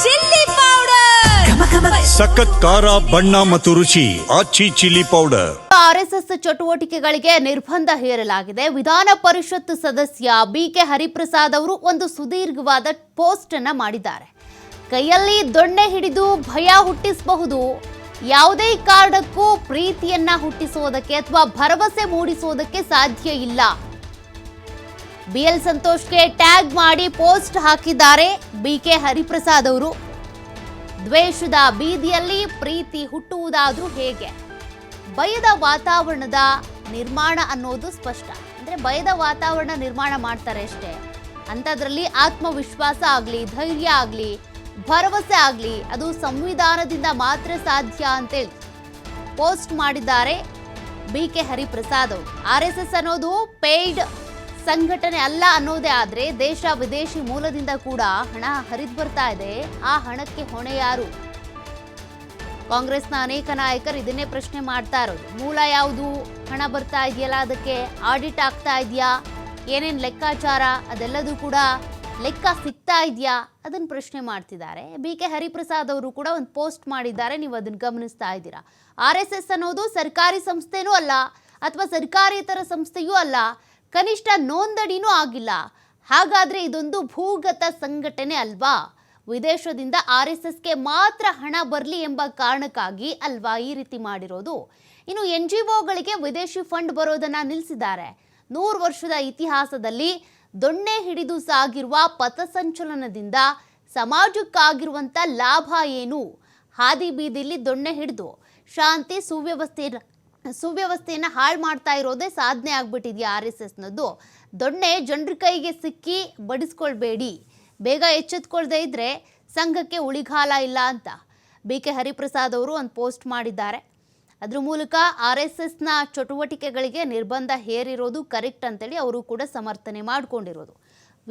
Chilli powder, ಸಖತ್ ಖಾರ ಬಣ್ಣ ಮತ್ತು ರುಚಿ ಆಚಿ ಚಿಲ್ಲಿ ಪೌಡರ್. ಆರ್ಎಸ್ಎಸ್ ಚಟುವಟಿಕೆಗಳಿಗೆ ನಿರ್ಬಂಧ ಹೇರಲಾಗಿದೆ. ವಿಧಾನ ಪರಿಷತ್ ಸದಸ್ಯ ಬಿಕೆ ಹರಿಪ್ರಸಾದ್ ಅವರು ಒಂದು ಸುದೀರ್ಘವಾದ ಪೋಸ್ಟ್ ಅನ್ನ ಮಾಡಿದ್ದಾರೆ. ಕೈಯಲ್ಲಿ ದೊಣ್ಣೆ ಹಿಡಿದು ಭಯ ಹುಟ್ಟಿಸಬಹುದು, ಯಾವುದೇ ಕಾರಣಕ್ಕೂ ಪ್ರೀತಿಯನ್ನ ಹುಟ್ಟಿಸೋದಕ್ಕೆ ಅಥವಾ ಭರವಸೆ ಮೂಡಿಸೋದಕ್ಕೆ ಸಾಧ್ಯ ಇಲ್ಲ. ಬಿಎಲ್ ಸಂತೋಷ್ಗೆ ಟ್ಯಾಗ್ ಮಾಡಿ ಪೋಸ್ಟ್ ಹಾಕಿದ್ದಾರೆ ಬಿಕೆ ಹರಿಪ್ರಸಾದ್ ಅವರು. ದ್ವೇಷದ ಬೀದಿಯಲ್ಲಿ ಪ್ರೀತಿ ಹುಟ್ಟುವುದಾದ್ರೂ ಹೇಗೆ? ಭಯದ ವಾತಾವರಣದ ನಿರ್ಮಾಣ ಅನ್ನೋದು ಸ್ಪಷ್ಟ. ಅಂದರೆ ಭಯದ ವಾತಾವರಣ ನಿರ್ಮಾಣ ಮಾಡ್ತಾರೆ ಅಷ್ಟೇ. ಅಂಥದ್ರಲ್ಲಿ ಆತ್ಮವಿಶ್ವಾಸ ಆಗಲಿ, ಧೈರ್ಯ ಆಗಲಿ, ಭರವಸೆ ಆಗಲಿ ಅದು ಸಂವಿಧಾನದಿಂದ ಮಾತ್ರ ಸಾಧ್ಯ ಅಂತೇಳಿ ಪೋಸ್ಟ್ ಮಾಡಿದ್ದಾರೆ ಬಿಕೆ ಹರಿಪ್ರಸಾದ್ ಅವರು. RSS ಅನ್ನೋದು ಪೇಯ್ಡ್ ಸಂಘಟನೆ ಅಲ್ಲ ಅನ್ನೋದೇ ಆದರೆ ದೇಶ ವಿದೇಶಿ ಮೂಲದಿಂದ ಕೂಡ ಹಣ ಹರಿದು ಬರ್ತಾ ಇದೆ. ಆ ಹಣಕ್ಕೆ ಹೊಣೆ ಯಾರು? ಕಾಂಗ್ರೆಸ್ನ ಅನೇಕ ನಾಯಕರು ಇದನ್ನೇ ಪ್ರಶ್ನೆ ಮಾಡ್ತಾ ಇರೋದು. ಮೂಲ ಯಾವುದು? ಹಣ ಬರ್ತಾ ಇದೆಯಲ್ಲ, ಅದಕ್ಕೆ ಆಡಿಟ್ ಆಗ್ತಾ ಇದೆಯಾ, ಏನೇನು ಲೆಕ್ಕಾಚಾರ ಅದೆಲ್ಲದೂ ಕೂಡ ಲೆಕ್ಕ ಸಿಗ್ತಾ ಇದೆಯಾ, ಅದನ್ನು ಪ್ರಶ್ನೆ ಮಾಡ್ತಿದ್ದಾರೆ. ಬಿಕೆ ಹರಿಪ್ರಸಾದ್ ಅವರು ಕೂಡ ಒಂದು ಪೋಸ್ಟ್ ಮಾಡಿದ್ದಾರೆ, ನೀವು ಅದನ್ನು ಗಮನಿಸ್ತಾ ಇದ್ದೀರಾ. RSS ಅನ್ನೋದು ಸರ್ಕಾರಿ ಸಂಸ್ಥೆನೂ ಅಲ್ಲ ಅಥವಾ ಸರ್ಕಾರೇತರ ಸಂಸ್ಥೆಯೂ ಅಲ್ಲ, ಕನಿಷ್ಠ ನೋಂದಣಿನೂ ಆಗಿಲ್ಲ. ಹಾಗಾದರೆ ಇದೊಂದು ಭೂಗತ ಸಂಘಟನೆ ಅಲ್ವಾ? ವಿದೇಶದಿಂದ RSSಗೆ ಮಾತ್ರ ಹಣ ಬರಲಿ ಎಂಬ ಕಾರಣಕ್ಕಾಗಿ ಅಲ್ವಾ ಈ ರೀತಿ ಮಾಡಿರೋದು? ಇನ್ನು NGOಗಳಿಗೆ ವಿದೇಶಿ ಫಂಡ್ ಬರೋದನ್ನು ನಿಲ್ಲಿಸಿದ್ದಾರೆ. 100 ವರ್ಷದ ಇತಿಹಾಸದಲ್ಲಿ ದೊಣ್ಣೆ ಹಿಡಿದು ಸಾಗಿರುವ ಪಥಸಂಚಲನದಿಂದ ಸಮಾಜಕ್ಕಾಗಿರುವಂಥ ಲಾಭ ಏನು? ಹಾದಿ ಬೀದಿಲಿ ದೊಣ್ಣೆ ಹಿಡಿದು ಶಾಂತಿ ಸುವ್ಯವಸ್ಥೆಯನ್ನು ಹಾಳು ಮಾಡ್ತಾ ಇರೋದೇ ಸಾಧನೆ ಆಗ್ಬಿಟ್ಟಿದೆಯಾ RSSನದ್ದು? ದೊಣ್ಣೆ ಜನರ ಕೈಗೆ ಸಿಕ್ಕಿ ಬಡಿಸ್ಕೊಳ್ಬೇಡಿ, ಬೇಗ ಎಚ್ಚೆತ್ಕೊಳ್ದೇ ಇದ್ರೆ ಸಂಘಕ್ಕೆ ಉಳಿಗಾಲ ಇಲ್ಲ ಅಂತ ಬಿಕೆ ಹರಿಪ್ರಸಾದ್ ಅವರು ಒಂದು ಪೋಸ್ಟ್ ಮಾಡಿದ್ದಾರೆ. ಅದ್ರ ಮೂಲಕ RSSನ ಚಟುವಟಿಕೆಗಳಿಗೆ ನಿರ್ಬಂಧ ಹೇರಿರೋದು ಕರೆಕ್ಟ್ ಅಂತೇಳಿ ಅವರು ಕೂಡ ಸಮರ್ಥನೆ ಮಾಡಿಕೊಂಡಿರೋದು.